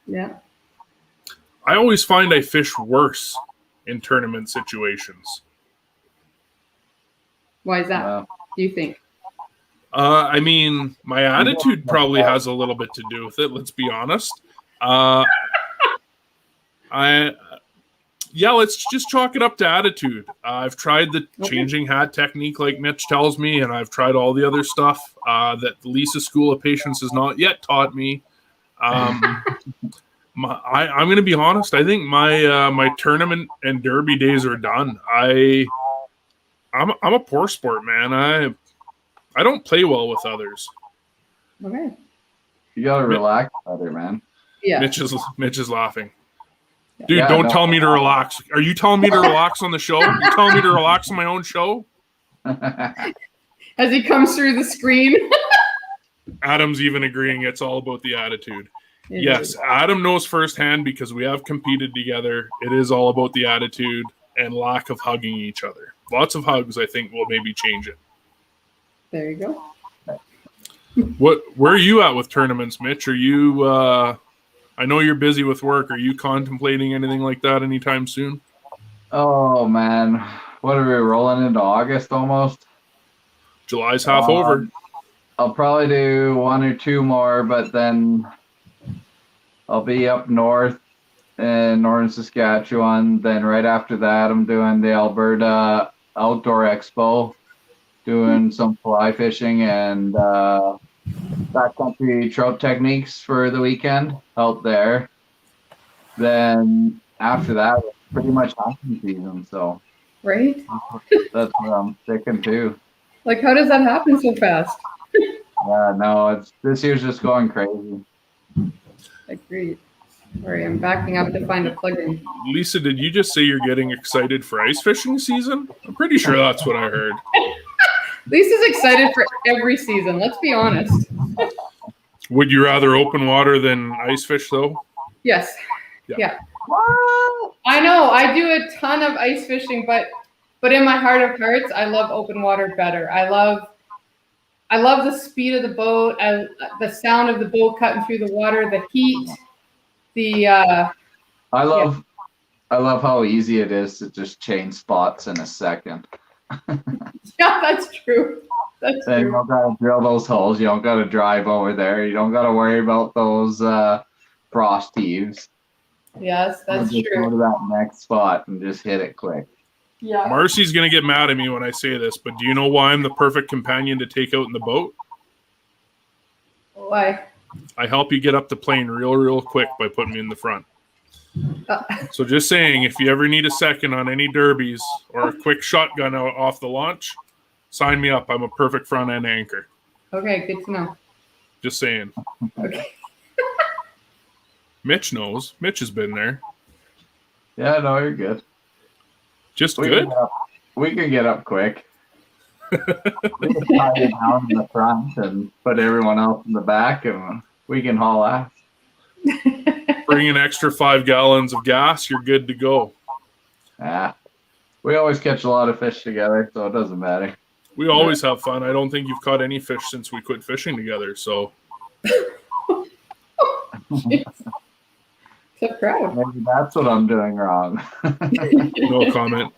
Yeah. I always find I fish worse in tournament situations. Why is that? Do you think? I mean, my attitude probably has a little bit to do with it. Let's be honest. Let's just chalk it up to attitude. I've tried the changing hat technique, like Mitch tells me, and I've tried all the other stuff that Lisa School of Patience has not yet taught me. I'm going to be honest. I think my tournament and derby days are done. I'm a poor sport, man. I don't play well with others. Okay. You gotta relax better, man. Yeah. Mitch is laughing. Dude, don't tell me to relax. Are you telling me to relax on the show? You're telling me to relax on my own show? As he comes through the screen. Adam's even agreeing it's all about the attitude. Yes, Adam knows firsthand because we have competed together. It is all about the attitude and lack of hugging each other. Lots of hugs, I think, will maybe change it. There you go. Where are you at with tournaments, Mitch? Are you I know you're busy with work. Are you contemplating anything like that anytime soon? Oh man, what are we rolling into August almost? July's half over. I'll probably do one or two more, but then I'll be up north in northern Saskatchewan. Then right after that, I'm doing the Alberta Outdoor Expo, doing some fly fishing and backcountry trout techniques for the weekend out there. Then after that, it's pretty much hunting season. So right, that's what I'm sticking to. Like, how does that happen so fast? No, this year's just going crazy. Agreed. Sorry, I'm backing up to find a plug-in. Lisa, did you just say you're getting excited for ice fishing season? I'm pretty sure that's what I heard. Lisa's excited for every season. Let's be honest. Would you rather open water than ice fish, though? Yes. Yeah. I know. I do a ton of ice fishing, but in my heart of hearts, I love open water better. I love the speed of the boat, the sound of the boat cutting through the water, the heat, I love how easy it is to just change spots in a second. Yeah, that's true. That's true. You don't gotta drill those holes. You don't gotta drive over there. You don't gotta worry about those frost heaves. Yes, that's just true. Go to that next spot and just hit it quick. Yeah. Marcy's gonna get mad at me when I say this, but do you know why I'm the perfect companion to take out in the boat? Why? I help you get up the plane real quick by putting me in the front. So just saying, if you ever need a second on any derbies or a quick shotgun off the launch, sign me up. I'm a perfect front end anchor. Okay, good to know. Just saying. Okay. Mitch knows. Mitch has been there. Yeah, no, you're good. Just good? We can get up quick. We can tie it down in the front and put everyone else in the back, and we can haul ass. Bring an extra 5 gallons of gas, you're good to go. We always catch a lot of fish together, so it doesn't matter. We always have fun. I don't think you've caught any fish since we quit fishing together, so. So proud. Maybe that's what I'm doing wrong. No comment.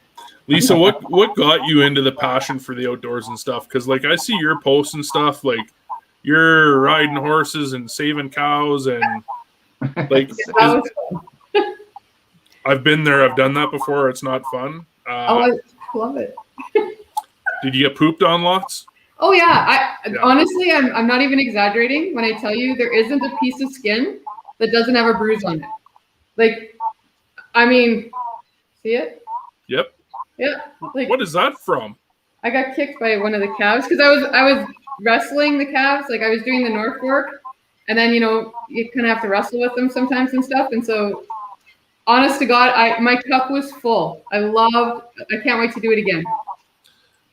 Lisa, what got you into the passion for the outdoors and stuff? Because, like, I see your posts and stuff, like, you're riding horses and saving cows and, like, I've been there. I've done that before. It's not fun. I love it. Did you get pooped on lots? Oh, yeah. Honestly, I'm not even exaggerating when I tell you there isn't a piece of skin that doesn't have a bruise on it. Like, I mean, see it? Yep. Yeah. Like, What is that from? I got kicked by one of the calves because I was wrestling the calves. Like I was doing the North Fork, and then you kind of have to wrestle with them sometimes and stuff. And so, honest to God, my cup was full. I can't wait to do it again.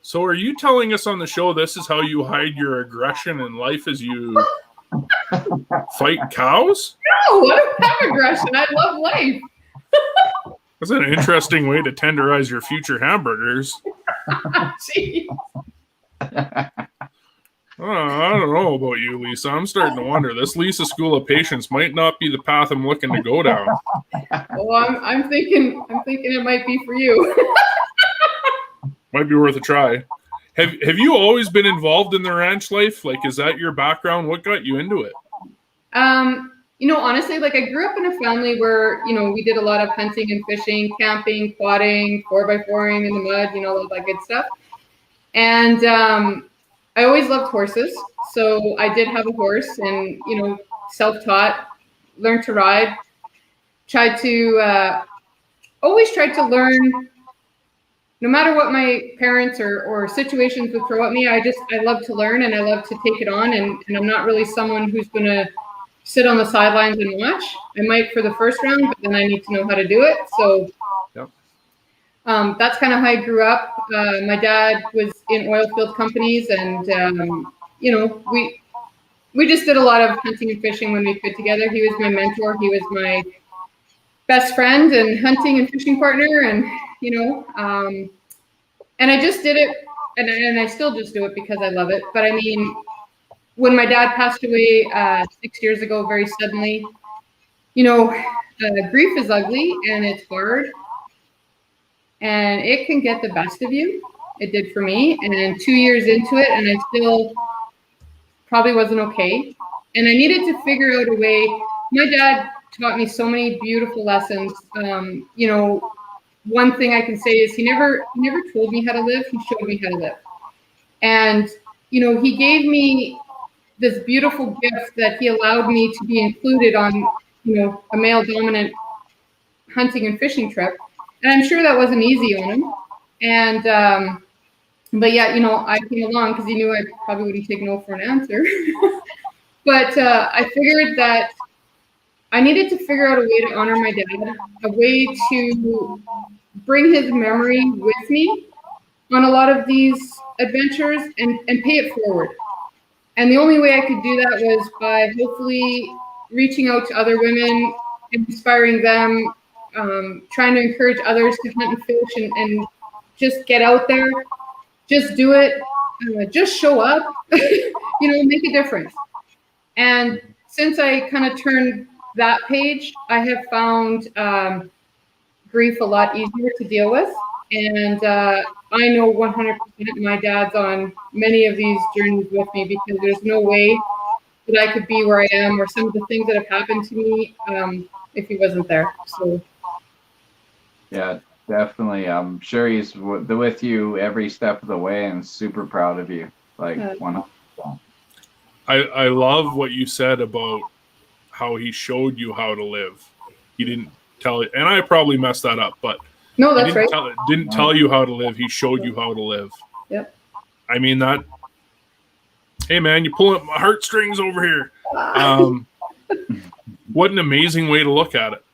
So are you telling us on the show this is how you hide your aggression in life as you fight cows? No, I don't have aggression. I love life. That's an interesting way to tenderize your future hamburgers. Jeez. I don't know about you, Lisa. I'm starting to wonder. This Lisa School of Patience might not be the path I'm looking to go down. Well, I'm thinking it might be for you. Might be worth a try. Have you always been involved in the ranch life? Like, is that your background? What got you into it? Honestly, like I grew up in a family where, we did a lot of hunting and fishing, camping, quadding, 4x4ing in the mud, all that good stuff. And I always loved horses. So I did have a horse and, self-taught, learned to ride, always tried to learn. No matter what my parents or situations would throw at me, I love to learn and I love to take it on. And I'm not really someone who's going to sit on the sidelines and watch. I might for the first round, but then I need to know how to do it. So yep. That's kind of how I grew up. My dad was in oil field companies and, we just did a lot of hunting and fishing when we could together. He was my mentor. He was my best friend and hunting and fishing partner. And, and I just did it and I still just do it because I love it. But I mean, when my dad passed away 6 years ago, very suddenly, grief is ugly and it's hard and it can get the best of you. It did for me. And 2 years into it and I still probably wasn't okay. And I needed to figure out a way. My dad taught me so many beautiful lessons. One thing I can say is he never told me how to live. He showed me how to live. And, he gave me this beautiful gift that he allowed me to be included on, a male dominant hunting and fishing trip. And I'm sure that wasn't easy on him. And, but yeah, I came along because he knew I probably wouldn't take no for an answer. But I figured that I needed to figure out a way to honor my dad, a way to bring his memory with me on a lot of these adventures and pay it forward. And the only way I could do that was by hopefully reaching out to other women, inspiring them, trying to encourage others to hunt and fish and just get out there, just do it, just show up, make a difference. And since I kind of turned that page, I have found grief a lot easier to deal with. And I know 100% my dad's on many of these journeys with me because there's no way that I could be where I am or some of the things that have happened to me if he wasn't there. So, yeah, definitely. I'm sure he's with you every step of the way and super proud of you. Like 100%. I love what you said about how he showed you how to live. He didn't tell it, and I probably messed that up, but no, that's right. Didn't tell you how to live. He showed you how to live. Yep. I mean that. Hey man, you're pulling up my heartstrings over here. What an amazing way to look at it.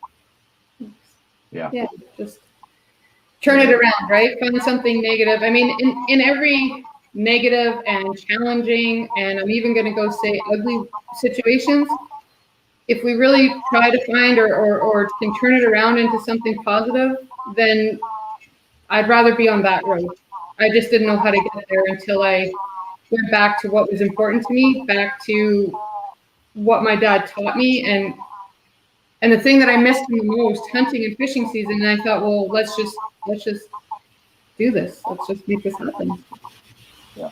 Yeah. Yeah. Just turn it around, right? Find something negative. I mean, in every negative and challenging, and I'm even going to go say ugly situations, if we really try to find or can turn it around into something positive, then I'd rather be on that road. I just didn't know how to get there until I went back to what was important to me, back to what my dad taught me, and the thing that I missed the most, hunting and fishing season. And I thought, well, let's just do this. Let's just make this happen. Yeah,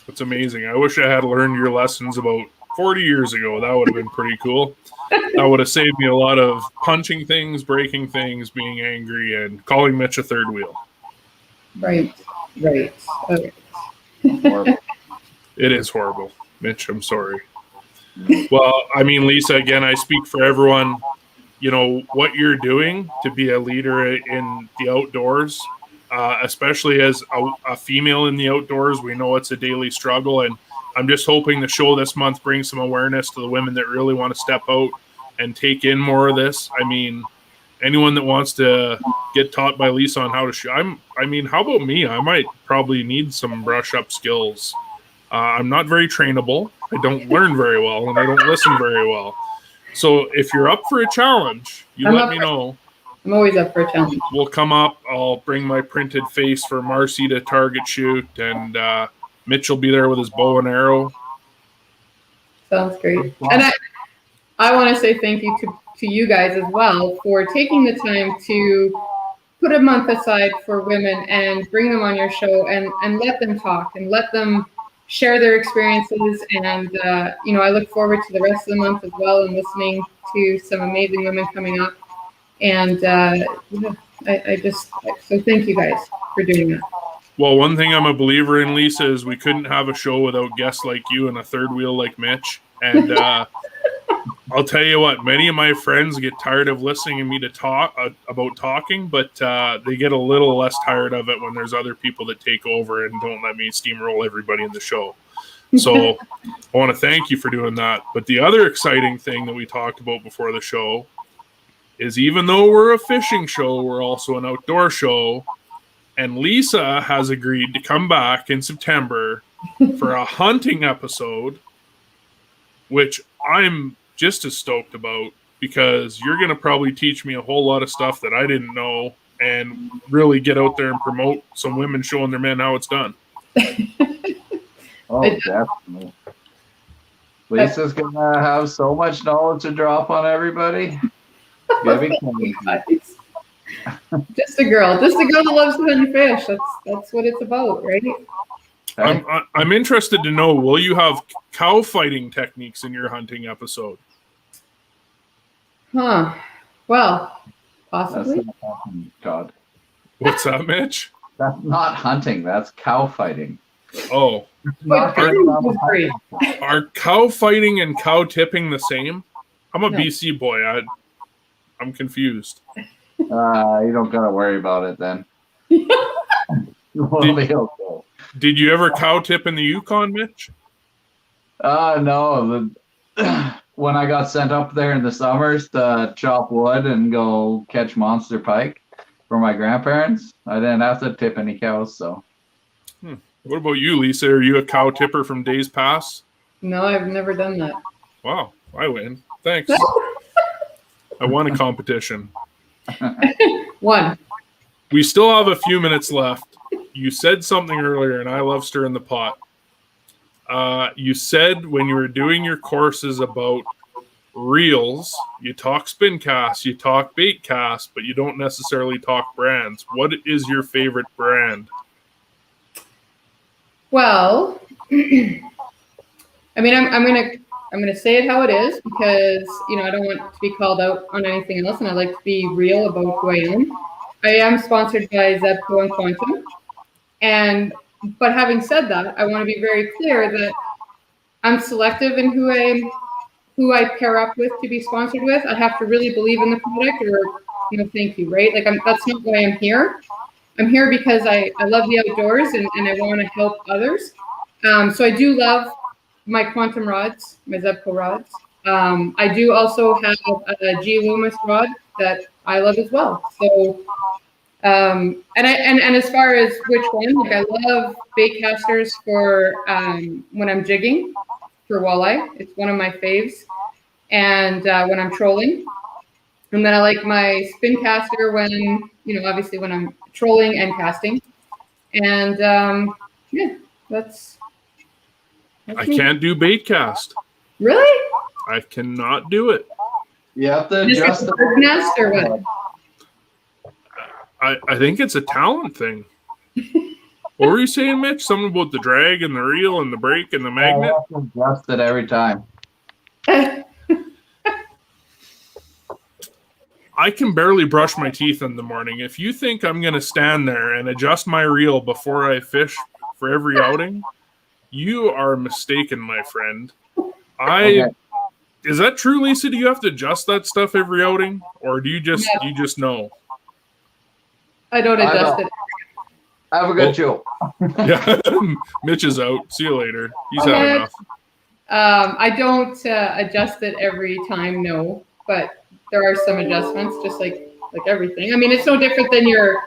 that's amazing. I wish I had learned your lessons about 40 years ago. That would have been pretty cool. That would have saved me a lot of punching things, breaking things, being angry, and calling Mitch a third wheel. Right. Okay. It is horrible. Mitch, I'm sorry. Well, I mean, Lisa, again, I speak for everyone. you know, what you're doing to be a leader in the outdoors, especially as a female in the outdoors. We know it's a daily struggle, and I'm just hoping the show this month brings some awareness to the women that really want to step out and take in more of this. I mean, anyone that wants to get taught by Lisa on how to shoot, I mean, how about me? I might probably need some brush up skills. I'm not very trainable. I don't learn very well, and I don't listen very well. So if you're up for a challenge, let me know. I'm always up for a challenge. We'll come up. I'll bring my printed face for Marcy to target shoot, and Mitch will be there with his bow and arrow. Sounds great. And I want to say thank you to you guys as well for taking the time to put a month aside for women and bring them on your show and let them talk and let them share their experiences. And, you know, I look forward to the rest of the month as well and listening to some amazing women coming up. And so thank you guys for doing that. Well, one thing I'm a believer in, Lisa, is we couldn't have a show without guests like you and a third wheel like Mitch. And I'll tell you what, many of my friends get tired of listening to me to talk about talking, but they get a little less tired of it when there's other people that take over and don't let me steamroll everybody in the show. So I want to thank you for doing that. But the other exciting thing that we talked about before the show is, even though we're a fishing show, we're also an outdoor show. And Lisa has agreed to come back in September for a hunting episode, which I'm just as stoked about, because you're going to probably teach me a whole lot of stuff that I didn't know and really get out there and promote some women showing their men how it's done. Oh, definitely. Lisa's going to have so much knowledge to drop on everybody. Just a girl that loves to hunt fish. That's what it's about, right? I'm interested to know, will you have cow fighting techniques in your hunting episode? Huh. Well, possibly. That's not hunting, God. What's that, Mitch? That's not hunting. That's cow fighting. Oh. Are cow fighting and cow tipping the same? I'm a BC boy. I'm confused. You don't gotta worry about it then. Did you ever cow tip in the Yukon, Mitch? No. When I got sent up there in the summers to chop wood and go catch monster pike for my grandparents, I didn't have to tip any cows. So, What about you, Lisa? Are you a cow tipper from days past? No, I've never done that. Wow, I win. Thanks. I won a competition. One. We still have a few minutes left. You said something earlier, and I love stirring the pot. You said when you were doing your courses about reels, you talk spin casts, you talk bait casts, but you don't necessarily talk brands. What is your favorite brand? Well, I mean, I'm gonna say it how it is, because I don't want to be called out on anything else, and I like to be real about who I am. I am sponsored by Zebco and Quantum, but having said that, I want to be very clear that I'm selective in who I pair up with to be sponsored with. I have to really believe in the product, or thank you, right? Like that's not why I'm here. I'm here because I love the outdoors and I want to help others. So I do love my Quantum rods, my Zebco rods. I do also have a G Loomis rod that I love as well. So, and as far as which one, like I love bait casters for when I'm jigging for walleye. It's one of my faves. And when I'm trolling. And then I like my spin caster when, obviously when I'm trolling and casting. And that's I can't do bait cast. Really? I cannot do it. You have to adjust the nest or what? I think it's a talent thing. What were you saying, Mitch? Something about the drag and the reel and the brake and the magnet? I have to adjust it every time. I can barely brush my teeth in the morning. If you think I'm going to stand there and adjust my reel before I fish for every outing, you are mistaken, my friend. I Is that true, Lisa? Do you have to adjust that stuff every outing, or do you just know? I don't adjust it. Have a good show. Yeah, Mitch is out. See you later. He's had enough. I don't adjust it every time, no, but there are some adjustments, just like everything. I mean, it's no different than your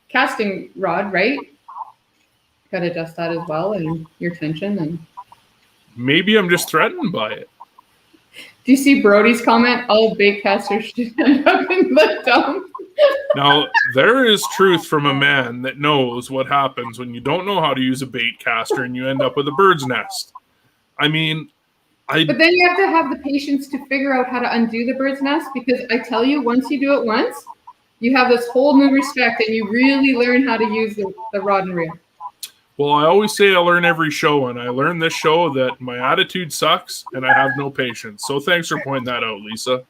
casting rod, right? Got to adjust that as well, and your tension. And maybe I'm just threatened by it. do you see Brody's comment? All bait casters should end up in the dump. Now, there is truth from a man that knows what happens when you don't know how to use a bait caster and you end up with a bird's nest. I mean, But then you have to have the patience to figure out how to undo the bird's nest, because I tell you, once you do it once, you have this whole new respect and you really learn how to use the rod and reel. Well, I always say I learn every show, and I learned this show that my attitude sucks and I have no patience. So thanks for pointing that out, Lisa.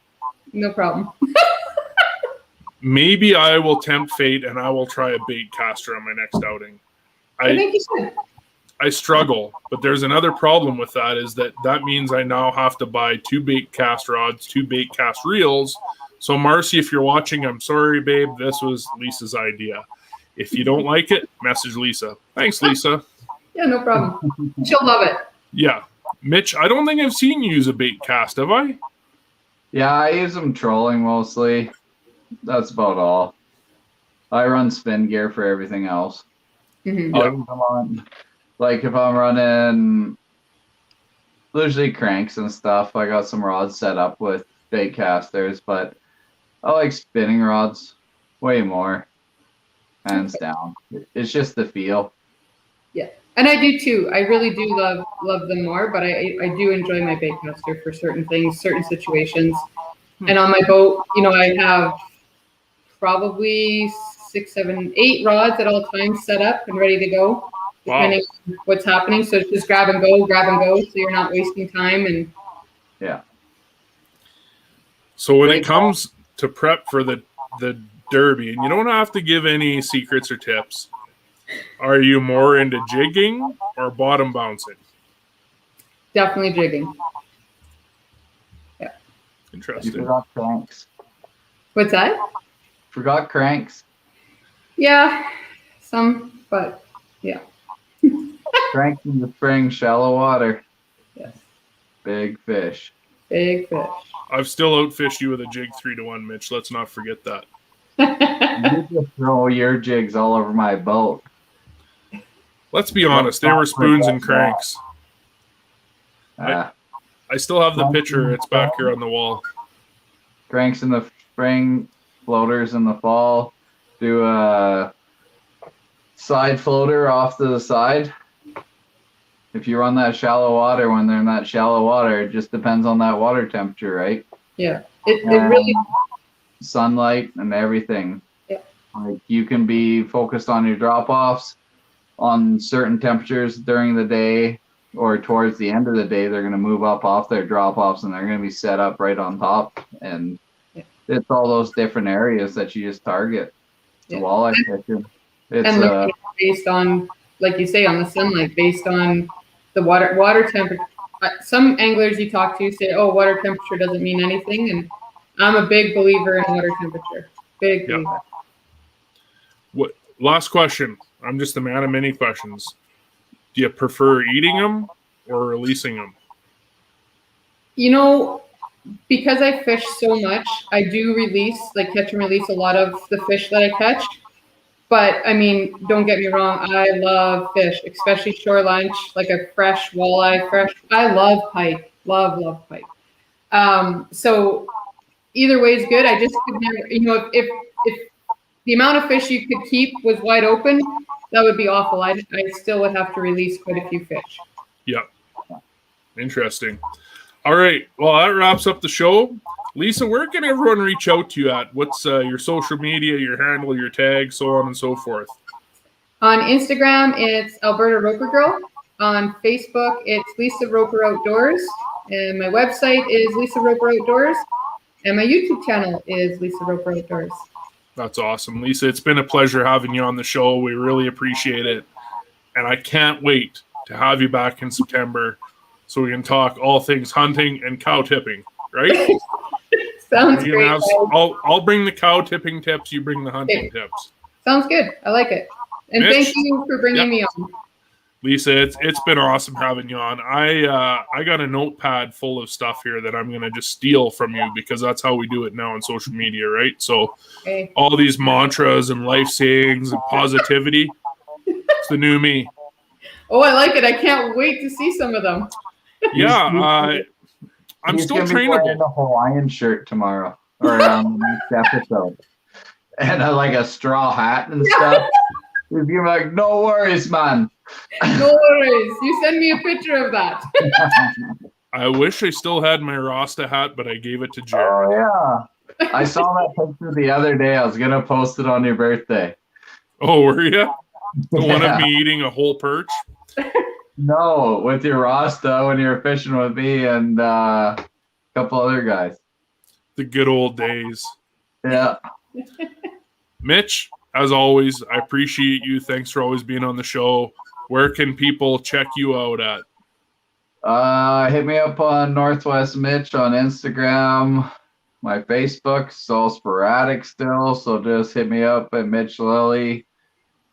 No problem. Maybe I will tempt fate and I will try a bait caster on my next outing. I think you should. I struggle, but there's another problem with that, is that means I now have to buy 2 bait cast rods, 2 bait cast reels. So Marcy, if you're watching, I'm sorry, babe. This was Lisa's idea. If you don't like it, message Lisa. Thanks, Lisa. Yeah, no problem. She'll love it. Yeah. Mitch, I don't think I've seen you use a bait cast, have I? Yeah, I use them trolling mostly. That's about all. I run spin gear for everything else. Mm-hmm. I'll use them on, like if I'm running usually cranks and stuff, I got some rods set up with bait casters, but I like spinning rods way more. Hands down. It's just the feel. Yeah. And I do too. I really do love them more, but I do enjoy my bait caster for certain things, certain situations. And on my boat, I have probably 6, 7, 8 rods at all times set up and ready to go, depending on what's happening. So it's just grab and go, so you're not wasting time. And yeah. So when it comes to prep for the Derby, and you don't have to give any secrets or tips, are you more into jigging or bottom bouncing? Definitely jigging. Yeah. Interesting. You forgot cranks. What's that? Forgot cranks. Yeah, some, but yeah. Cranks in the spring, shallow water. Yes. Big fish. Big fish. I've still outfished you with a jig 3-1, Mitch. Let's not forget that. You just throw your jigs all over my boat. Let's be honest, they were spoons and cranks. I still have the picture. It's back here on the wall. Cranks in the spring, floaters in the fall. Do a side floater off to the side. If you run that shallow water, when they're in that shallow water, it just depends on that water temperature, right? Yeah. It really... Sunlight and everything. Yeah. Like you can be focused on your drop-offs on certain temperatures during the day, or towards the end of the day, they're going to move up off their drop-offs and they're going to be set up right on top. And it's all those different areas that you just target. It's walleye fishing. It's based on, like you say, on the sunlight, based on the water temperature. Some anglers you talk to say, "Oh, water temperature doesn't mean anything," and I'm a big believer in water temperature. Big believer. What? Last question. I'm just a man of many questions. Do you prefer eating them or releasing them? Because I fish so much, I do catch and release a lot of the fish that I catch. But I mean, don't get me wrong, I love fish, especially shore lunch, like a fresh walleye, I love pike, love pike. So either way is good. I just could never, if the amount of fish you could keep was wide open, that would be awful. I still would have to release quite a few fish. Yeah. Interesting. All right. Well, that wraps up the show. Lisa, where can everyone reach out to you at? What's your social media, your handle, your tag, so on and so forth? On Instagram, it's Alberta Roper Girl. On Facebook, it's Lisa Roper Outdoors. And my website is Lisa Roper Outdoors. And my YouTube channel is Lisa Roper Outdoors. That's awesome. Lisa, it's been a pleasure having you on the show. We really appreciate it. And I can't wait to have you back in September so we can talk all things hunting and cow tipping, right? Sounds You can great. have- I'll bring the cow tipping tips. You bring the hunting tips. Sounds good. I like it. And Mitch? thank you for bringing me on. Lisa, it's been awesome having you on. I got a notepad full of stuff here that I'm gonna just steal from you because that's how we do it now on social media, right? So Okay. all these mantras and life sayings and positivity, it's the new me. Oh, I like it. I can't wait to see some of them. Yeah, I'm He's still gonna be wearing trainable. a Hawaiian shirt tomorrow or the next episode, and like a straw hat and stuff. He's gonna be like, "No worries, man." No worries. You send me a picture of that. I wish I still had my Rasta hat, but I gave it to Jared. Oh yeah, I saw that picture the other day. I was gonna post it on your birthday. Oh, were you? The one Yeah. of me eating a whole perch? No, with your Rasta when you were fishing with me and a couple other guys. The good old days. Yeah. Mitch, as always, I appreciate you. Thanks for always being on the show. Where can people check you out at? Hit me up on Northwest Mitch on Instagram. My Facebook's all sporadic still, so just hit me up at Mitch Lilley.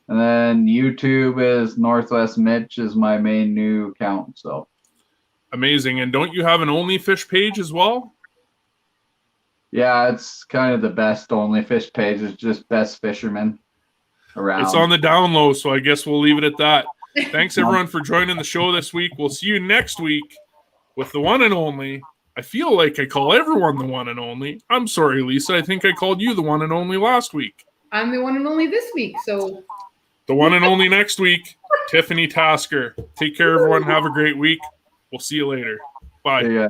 And then YouTube is Northwest Mitch is my main new account. So Amazing. And don't you have an Only Fish page as well? yeah, it's kind of the best only fish page. It's just best fishermen around. It's on the down low, so I guess we'll leave it at that. Thanks, everyone, for joining the show this week. We'll see you next week with the one and only. I feel like I call everyone the one and only. I'm sorry, Lisa. I think I called you the one and only last week. I'm the one and only this week. So The one and only next week, Tiffany Tasker. Take care, everyone. Have a great week. We'll see you later. Bye. Yeah.